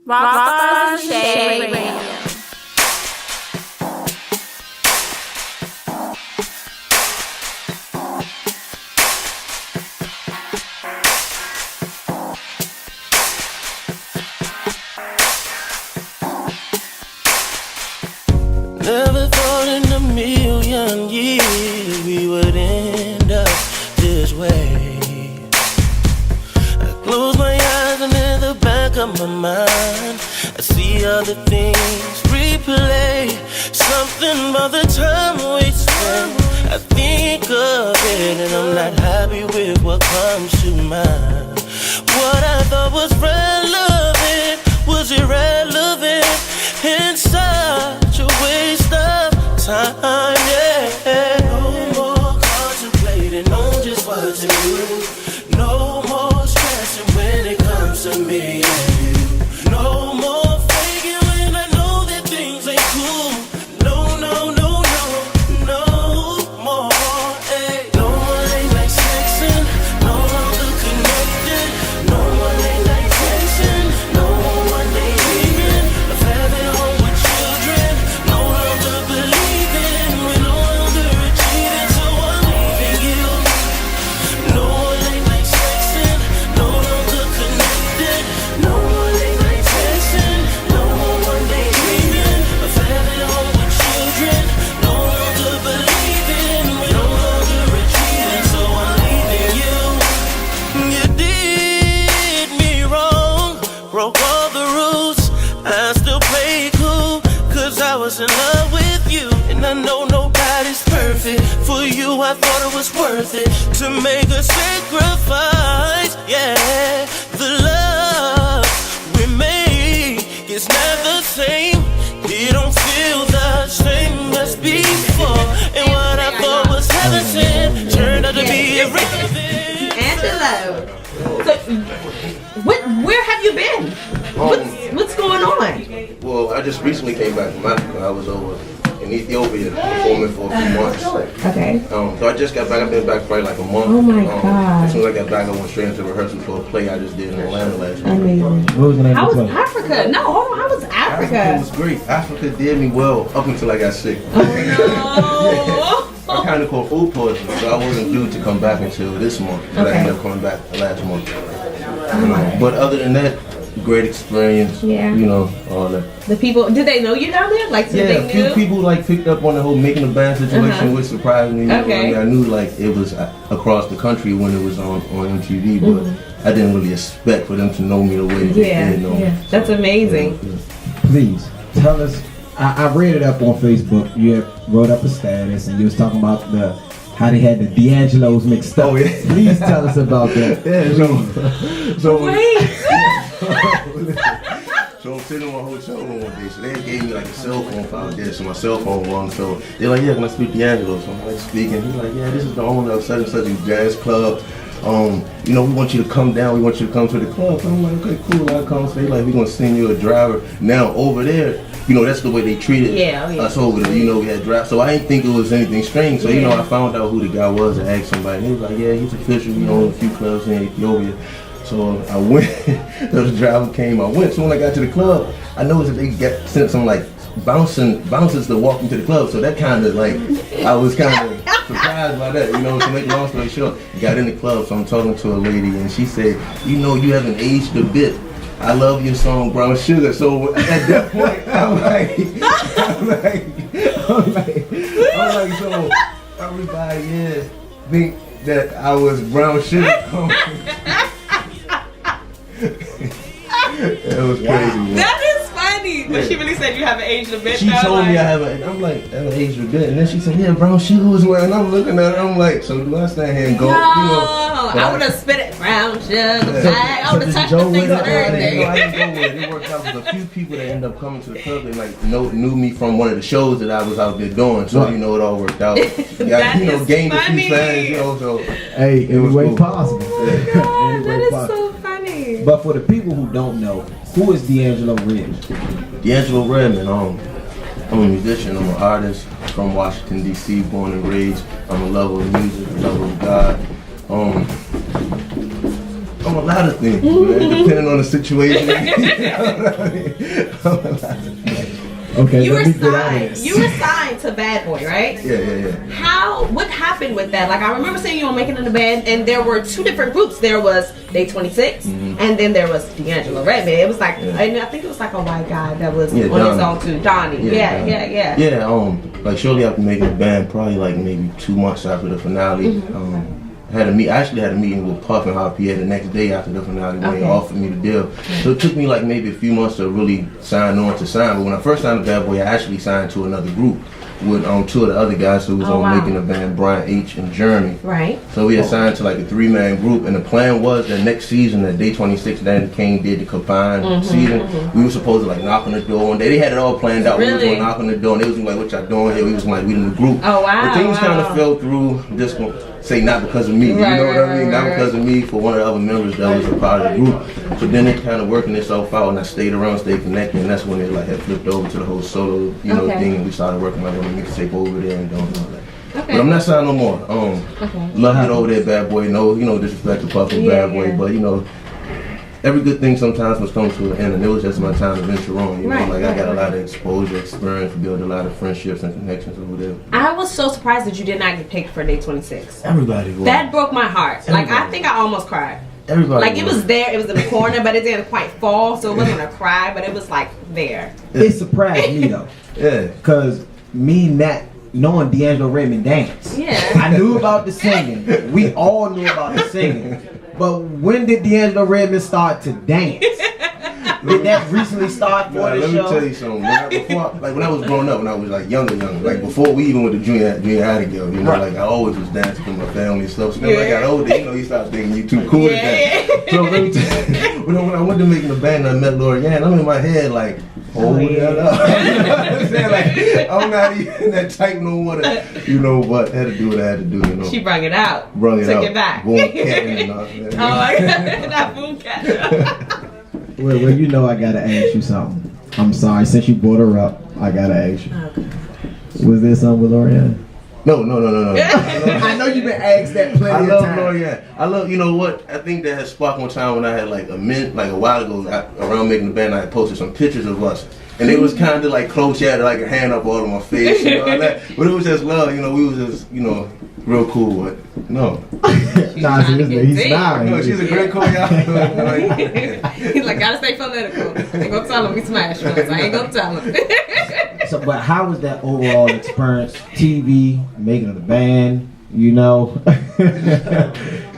Roc Starz and Shea Radio. Never thought in a million years we would end up this way. I close my eyes and in the back of my mind I see other things replay. Something about the time we spend, I think of it and I'm not happy with what comes to mind. What I thought was relevant was irrelevant in such a waste of time, yeah. No more contemplating on just what to do. No more stressing when it comes to me and you. No more faking when I know that things ain't cool. No, no, no, no, no more, hey. No more late night sexing, no longer connected. No more late night texting, no more one day dreaming of having home with children. No longer believing we're no longer achieving, so I'm leaving you. No more late night sexing, no longer connected. No more late night texting, no more one day dreaming of having home with children. No longer believing we're no longer achieving, so I'm leaving you. You did me wrong, broke all the rules. I still play cool, cause I was in love with you. And I know nobody's perfect. For you I thought it was worth it to make a sacrifice, yeah. The love we made is not the same. It don't feel the same as before. And what I thought was heaven sent turned out to be irrelevant. Angelo, so where have you been? What's going on? Well, I just recently came back from Africa. I was over in Ethiopia performing for a few months. Okay. So I just got back. I've been back probably like a month. Oh my God. As soon as I got back, I went straight into rehearsal for a play I just did in Atlanta last week. Amazing. What was the name How of the was play? Africa? No, hold on. How was Africa Africa? was great. Africa did me well up until I got sick. Oh, I kind of caught food poisoning, so I wasn't due to come back until this month. But I Okay. ended up coming back last month. But other than that, great experience. Yeah. You know, all that. the people, did they know you down there? Like, so Yeah, they a few knew? people like picked up on the whole making a band situation, which surprised me. Okay. I mean, I knew like it was across the country when it was on MTV, but I didn't really expect for them to know me the way they Yeah, did know me. yeah. That's amazing. Please tell us. I read it up on Facebook. You had wrote up a status and you was talking about how they had the DeAngelos mixed up. Oh, yeah. Please tell us about that. Yeah, so Wait. So I'm sitting in my hotel room one day, so they gave me like a cell phone file there, so my cell phone rung, so they're like, yeah, can I speak to DeAngelo? So I'm like speaking, he's like, yeah, this is the owner of such and such a jazz club. You know, we want you to come down, we want you to come to the club. So I'm like, okay, cool, I'll come. So they like, we're gonna send you a driver. Now over there, you know, that's the way they treated us over there. You know, we had drive. So I didn't think it was anything strange. So, you know, I found out who the guy was and asked somebody. And he was like, yeah, he's official, you know, a few clubs in Ethiopia. So I went, the driver came, I went. So when I got to the club, I noticed that they sent some like bouncers to walk into the club. So that kind of like, I was kind of surprised by that, you know. To make a long story short, got in the club, so I'm talking to a lady and she said, you know, you haven't aged a bit. I love your song Brown Sugar. So at that point, I'm like, so everybody here think that I was Brown Sugar. It was crazy, man. That is funny. But she really said you haven't aged a bit. She told me I haven't. I'm like, I haven't aged a bit, and then she said, "Yeah, Brown Sugar was wearing." I'm looking at her. I'm like, so do I stand here and go? No, You know, I would have spit it brown sugar. Yeah. I would have touched the Joe things with on it? I everything. didn't go with it. It worked out because a few people that ended up coming to the club, they like knew me from one of the shows that I was out there doing. So you know, it all worked out. That you know, is gained a funny. few fans. You know, so Hey, it was any way cool. possible. God, that is so funny. But for the people who don't know, who is DeAngelo Redman? DeAngelo Redman. I'm a musician. I'm an artist from Washington D.C. Born and raised. I'm a lover of music, a lover of God. I'm a lot of things, man, depending on the situation. Okay, You were let me get out of signed. this. You were signed to Bad Boy, right? Yeah. What happened with that? Like, I remember seeing you on Making in the Band, and there were two different groups. There was Day 26, and then there was DeAngelo Redman. It was like, and I think it was like a white guy that was on his own too, Donnie. Yeah. Yeah, like shortly after Making the Band, probably like maybe 2 months after the finale, I actually had a meeting with Puff and Javier the next day after the finale when they offered me the deal. So it took me like maybe a few months to really sign on. But when I first signed to Bad Boy, I actually signed to another group with 2 of the other guys who was Making the Band, Brian H. and Jeremy. Right. So we had signed to like a 3-man group, and the plan was that next season, that Day 26, Danny Kane did the combined season, we were supposed to like knock on the door one day. They had it all planned out. Really? We was going to knock on the door, and they was like, "What y'all doing here?" We was like, "We in the group." Oh, wow. But things kind of fell through. Just gonna say not because of me, you know what I mean? Not because of me, for one of the other members that was a part of the group. So then it kind of working itself out, and I stayed around, stayed connected, and that's when it like had flipped over to the whole solo, thing, and we started working like on the mixtape over there and doing all that. But I'm not signed no more. Loved it over there, Bad Boy. No, disrespect to Puff and Bad Boy, but every good thing sometimes must come to an end, and it was just my time to venture on. I got a lot of exposure, experience, built a lot of friendships and connections over there. I was so surprised that you did not get picked for Day 26. Everybody was. That broke my heart. Like, I think I almost cried. Everybody Like, it was there, it was in the corner, but it didn't quite fall, so it wasn't a cry, but it was like there. It surprised me though. Yeah. Cause me not knowing DeAngelo Redman dance. Yeah. I knew about the singing. We all knew about the singing. But when did DeAngelo Redman start to dance? Did that recently start for the let show? me tell you something. When I was growing up, when I was like younger, like before we even went to junior high together, like I always was dancing with my family and stuff. So then when I got older, you start thinking you too cool to dance. So let me tell you, when I went to Making the Band, I met Lorianne. I'm in my head like, hold that up. You know what I'm saying? Like, I'm not even that type no more. But had to do what I had to do. She brung it out. Took it back. Boom, cat and all. Oh my God, that boom cat. Well, I gotta ask you something. I'm sorry, since you brought her up, I gotta ask you. Okay. Was there something with Lorianne? No. I know you've been asked that plenty of times. Lorianne. I love, I think that had sparked one time when I had like a while ago, around Making the Band, I had posted some pictures of us. And it was kind of like close, yeah, like a hand up all on my face, all that. But it was just love, we was just, real cool. But no. Nah, he's smiling. No, she's a great co He's like, gotta stay political. I ain't gonna tell him we smashed once. I ain't gonna tell him. So, but how was that overall experience? TV, Making of the Band, the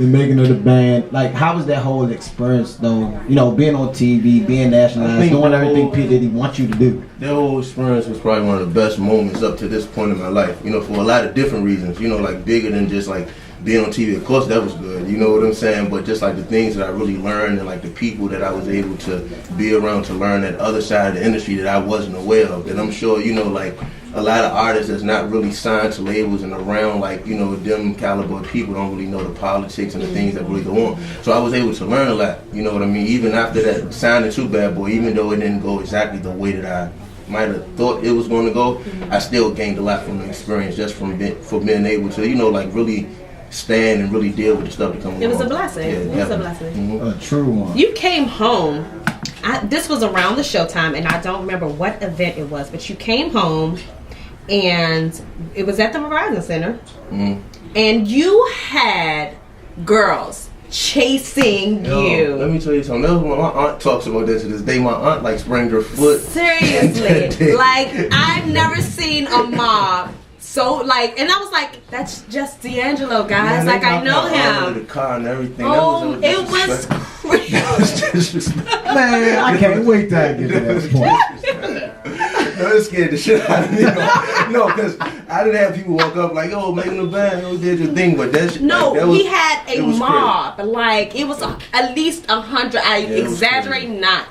Making of the Band. Like, how was that whole experience, though? Being on TV, being nationalized, doing everything P. Diddy wants you to do. That whole experience was probably one of the best moments up to this point in my life. For a lot of different reasons. Like bigger than just like being on TV. Of course, that was good. You know what I'm saying? But just like the things that I really learned and like the people that I was able to be around to learn that other side of the industry that I wasn't aware of. And I'm sure, like a lot of artists that's not really signed to labels and around like, them caliber of people don't really know the politics and the things that really go on. So I was able to learn a lot, you know what I mean? Even after that signing to Bad Boy, even though it didn't go exactly the way that I might have thought it was going to go, I still gained a lot from the experience just for being able to, like really stand and really deal with the stuff that comes along. It was a blessing. Yeah, it was a blessing. A true one. You came home. This was around the showtime, and I don't remember what event it was, but you came home, and it was at the Verizon Center, and you had girls chasing you. Let me tell you something. That was when my aunt talks about that to this day. My aunt like sprained her foot. Seriously, like I've never seen a mob. So like, and I was like, that's just DeAngelo, guys. Like I know him. The car and everything. Oh, it was crazy. That was disrespectful. Man, I can't wait till I get to that point. No, it scared the shit out of me. No, because I didn't have people walk up like, "Oh, Making the Band, did your thing," but that's he had a mob. Crazy. Like it was at least 100. I exaggerate not.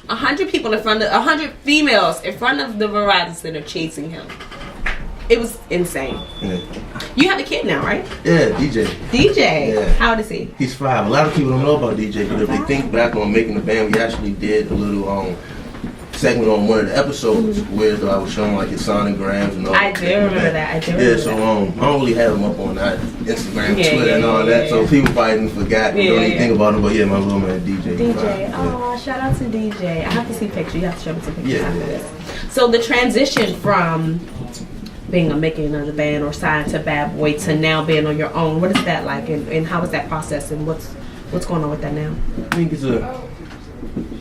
100 people in front of 100 females in front of the Verizon Center chasing him. It was insane. Yeah. You have a kid now, right? Yeah, DJ. Yeah. How old is he? He's 5. A lot of people don't know about DJ, but if they think back on Making the Band, we actually did a little segment on one of the episodes where I was showing like his sonograms and all. I do remember that. I do remember Yeah, so I don't really have him up on that Instagram, Twitter, and all that. So people probably forgot, don't even think about him. But yeah, my little man DJ. DJ, oh, shout out to DJ. I have to see pictures. You have to show me some pictures after Yeah. this. So the transition from being a making of the band or signed to Bad Boy to now being on your own, what is that like, and how is that process, and what's going on with that now? I think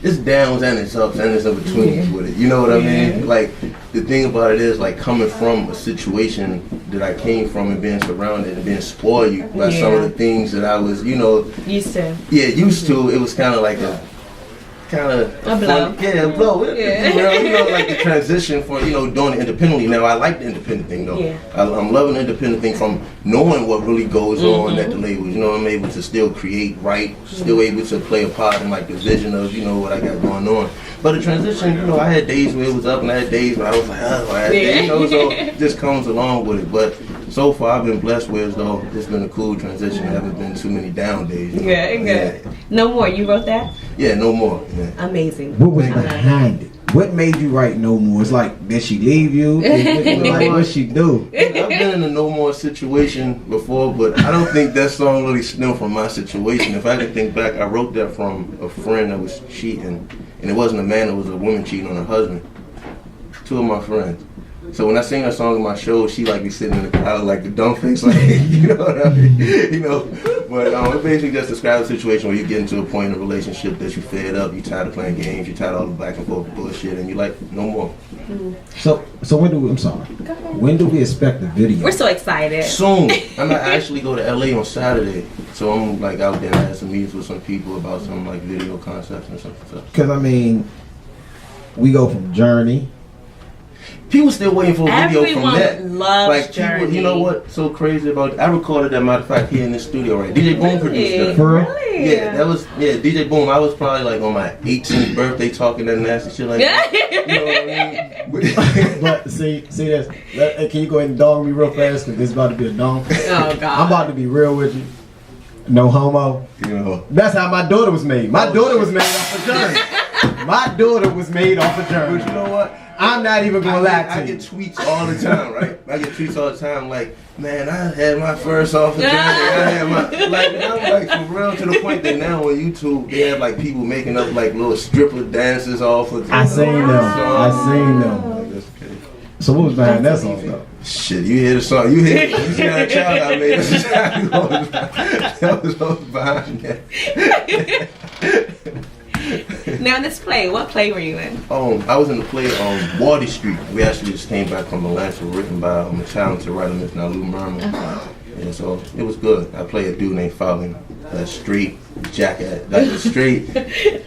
it's downs and it's ups and it's in between with it. You know what I mean? Like the thing about it is like coming from a situation that I came from and being surrounded and being spoiled by some of the things that I was, Used to. Yeah, used to. It was kind of like a blow. Yeah, a blow. Like the transition for doing it independently. Now I like the independent thing though. Yeah. I'm loving the independent thing from knowing what really goes on at the labels. I'm able to still create, write, still able to play a part in like the vision of what I got going on. But the transition, I had days where it was up and I had days where I was like, so it just comes along with it. But so far I've been blessed with though. It's been a cool transition. There haven't been too many down days. Yeah. No More, you wrote that? Yeah, No More. Yeah. Amazing. What was behind it? What made you write No More? It's like, did she leave you? Like, what she do? I've been in a No More situation before, but I don't think that song really stemmed from my situation. If I can think back, I wrote that from a friend that was cheating, and it wasn't a man, it was a woman cheating on her husband. Two of my friends. So when I sing that song in my show, she like be sitting in the crowd like the dumb face, like you know what I mean, But it basically just describes a situation where you get into a point in a relationship that you fed up, you tired of playing games, you tired of all the back and forth bullshit, and you like no more. So when do we expect the video? We're so excited. Soon. I'm gonna actually go to LA on Saturday, so I'm like out there and I had some meetings with some people about some like video concepts and stuff. Because we go from Journey. People still waiting for a video from that. Everyone loves like Journey. people, you know what's so crazy about it? I recorded that, matter of fact, here in the studio, right? DJ Boom produced that. For real? Really? Yeah, DJ Boom. I was probably like on my 18th birthday talking that nasty shit like that. You know what I mean? But see this. Can you go ahead and dog me real fast? Because this is about to be a dong. Oh, God. I'm about to be real with you. No homo. That's how my daughter was made. My daughter was made off of Journey. My daughter was made off of Journey. But you know what? I'm not even gonna lie to you. I get tweets all the time, right? I get tweets all the time like, man, I had my first off of Journey. I had my I'm like for real, to the point that now on YouTube they have like people making up like little stripper dances off of I seen them. Like, that's crazy. So what was behind that song though? Shit, you hear the song? You hear? You see that child I made? That was what was behind that. Now this play, what play were you in? I was in the play on Wardy Street. We actually just came back from Atlanta, written by a talented writer, Miss Nalu Merman. Yeah, so it was good. I played a dude named Fallon, a straight jackass, like a straight,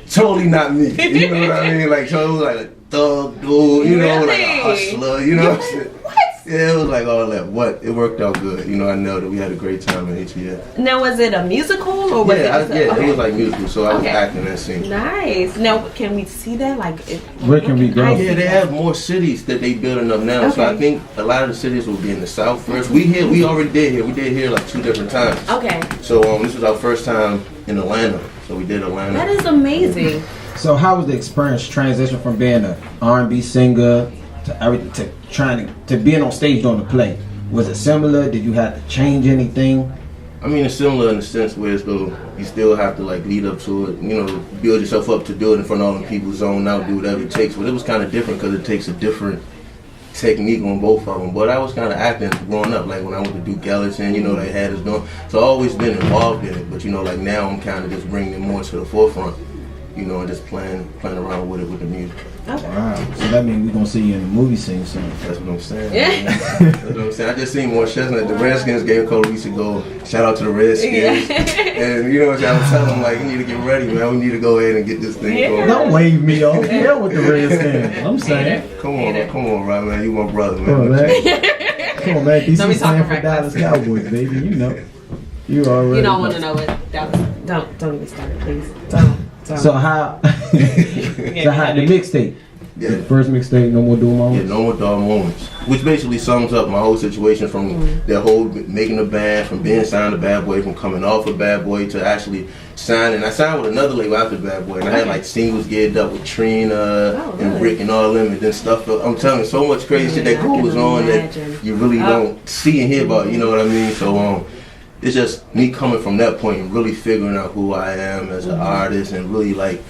totally not me. You know what I mean? Like totally like a thug dude, like a hustler. You know what I'm saying? Yeah, it was like all that. It worked out good. I know that we had a great time at HBS. Now, was it a musical or was it was like musical, so I was acting and singing. Nice. Now, can we see that? Where can we go? Yeah, they have more cities that they building up now. So I think a lot of the cities will be in the South first. We already did here. We did here like 2 different times. Okay. So this was our first time in Atlanta. So we did Atlanta. That is amazing. So how was the experience transition from being an R&B singer to trying to being on stage during the play? Was it similar? Did you have to change anything? I mean, it's similar in the sense where you still have to like lead up to it, build yourself up to do it in front of all the people, zone out, do whatever it takes. But it was kind of different because it takes a different technique on both of them. But I was kind of acting growing up, like when I went to Duke Ellington, they had us doing. So I've always been involved in it. But like now I'm kind of just bringing it more to the forefront, and just playing around with it with the music. Okay. Wow. So that means we're gonna see you in the movie scene soon. That's what I'm saying. Yeah. That's what I'm saying. I just seen more Chestnut at the Redskins game a couple weeks ago. Shout out to the Redskins. And I was telling them like, you need to get ready, man. We need to go ahead and get this thing going. Don't wave me off. Hell with the Redskins. I'm saying. Come on, right, man. You my brother, man. Come on, man. These are Sanford Dallas Cowboys, baby. You already. You don't want to know what that was. Don't even start it, please. Don't. So how the mixtape? Yeah. The first mixtape, No More Dull Moments? Yeah, No More Dull Moments. Which basically sums up my whole situation from that whole making a band, from being signed to Bad Boy, from coming off of Bad Boy to actually signing. I signed with another label after Bad Boy, and I had like singles geared up with Trina and Rick and all them, and then stuff. I'm telling you, so much crazy shit that goes on that you really don't see and hear about. You know what I mean? So it's just me coming from that point and really figuring out who I am as an artist and really like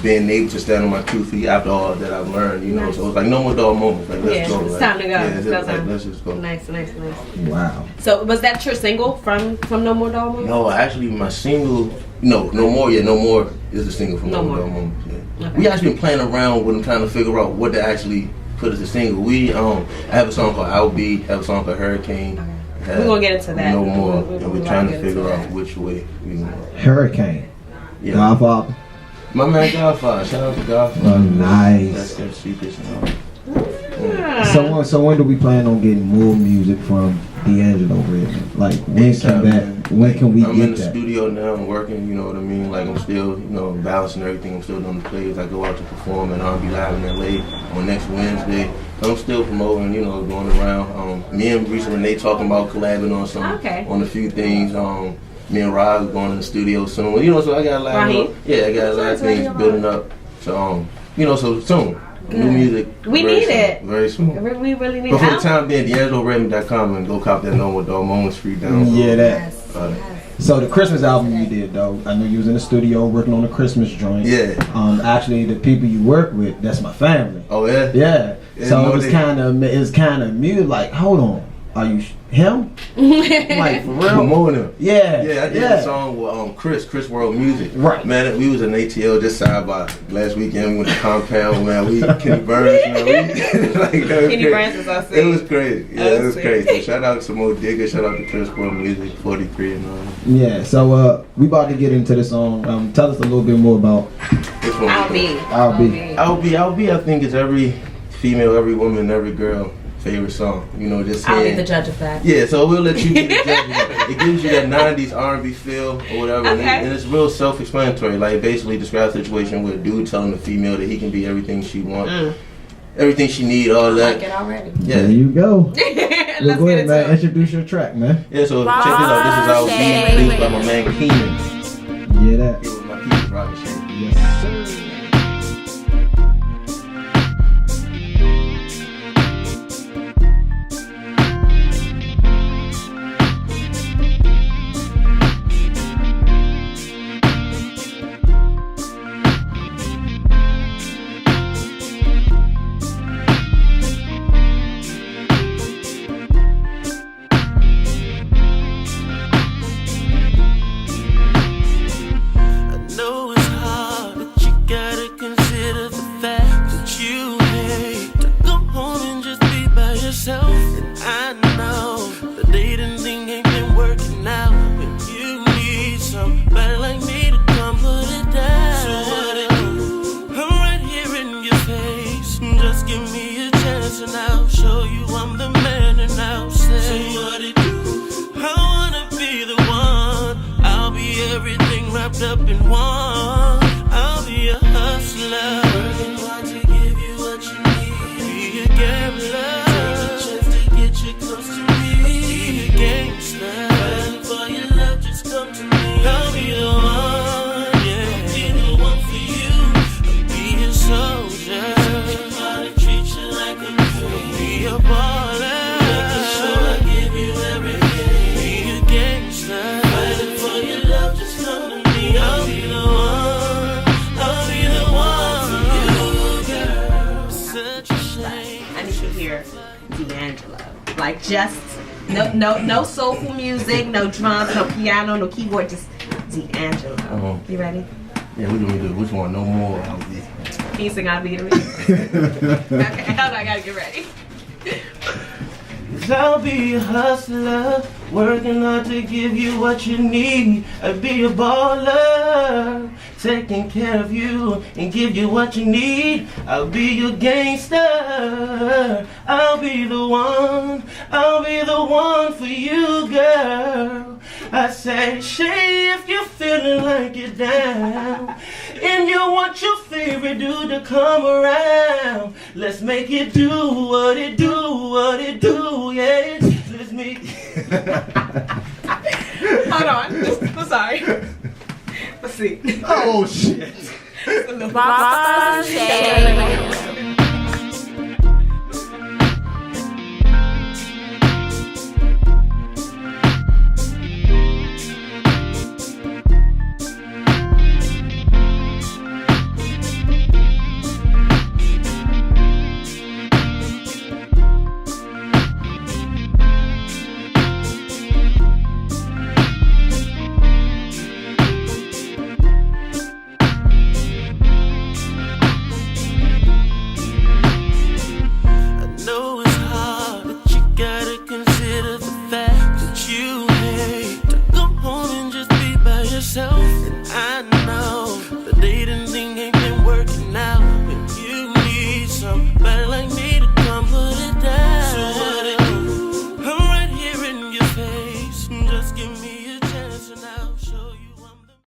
being able to stand on my 2 feet after all that I've learned. You know, so it's like no more dog moments. Like let's go. It's like, time to go. Let's just go. Nice. Wow. So was that your single from No More Dog Moments? No, actually my single. No More. Yeah, No More is the single from No More Dog Moments. Yeah. Okay. We actually been playing around with them trying to figure out what to actually put as a single. I have a song called I'll Be, have a song called Hurricane. We're gonna get into that. No More. And we're trying to figure out which way we going. Hurricane. Yeah. Godfather. My man Godfather. Shout out to Godfather. Oh, nice. That's their secrets and all. So when do we plan on getting more music from DeAngelo Redman? Like when can we I'm get in the that? studio now. I'm working. You know what I mean? Like I'm still, balancing everything. I'm still doing the plays. I go out to perform at R&B Live in LA on next Wednesday. I'm still promoting. Going around. Me and Reese Renee talking about collabing on on a few things. Me and Rob going in the studio soon. So I got a lot of things building up. So so soon. New music. We need it. Very soon. We really need it. But for the time being, DeAngeloRedman.com and go cop that No More Dog Moments free download. Yeah, that. Yes. So the Christmas album you did though, I know you was in the studio working on the Christmas joint. Yeah. Actually, the people you work with, that's my family. Oh yeah. Yeah. So it was kind of music. Like, hold on, are you him? Like for real? Promoting him. Yeah. Yeah, I did a song with Chris World Music. Right. Man, we was in ATL just side by last weekend. We went to Compound, man. Kenny Burns, Kenny Burns was awesome. It was crazy. Yeah, it was crazy. So shout out to Mo Digger, shout out to Chris World Music, 43 and all. Yeah, so we about to get into the song. Tell us a little bit more about this one. I'll Be. I think it's every female, every woman, every girl favorite song, just I'll be the judge of that. Yeah, so we'll let you be the judge of that. It gives you that 90s R&B feel or whatever, and it's real self-explanatory. Like, it basically describes a situation with a dude telling the female that he can be everything she wants, everything she need, all that. I like it already. Yeah. There you go. Let's go ahead, man. it. Introduce your track, man. Yeah, so check this out. This is I'll Be, produced by my man Keenan. Yeah, that. It was my piece, Roc Starz. Yes, sir. Up in one, I'll be a hustler, working hard to give you what you need. Be a gambler, take a chance to get you close to me. Be a gangster, fighting for your love, just come to me. I'll be the one, yeah, I'll be the one for you. I'll be a soldier, working hard to treat you like a queen. I'll be a baller, making sure I give you everything. Be a gangster, fighting for your love, just come to me. I'll be the one for you, girl. Such a shame. I need to hear DeAngelo. Like just no soulful music, no drums, no piano, no keyboard, just DeAngelo. You ready? Yeah, we're gonna do which one? No More. I'll Be. Can you sing I'll Be to me? Okay, hold on, I gotta get ready. I'll be a hustler, working hard to give you what you need. I'll be a baller, taking care of you and give you what you need. I'll be your gangster, I'll be the one for you, girl. I say, Shea, if you're feeling like you're down and you want your favorite dude to come around, let's make it do what it do, yeah. Let's make Hold on. I'm sorry. Let's see. Oh shit. Roc Starz and Shea.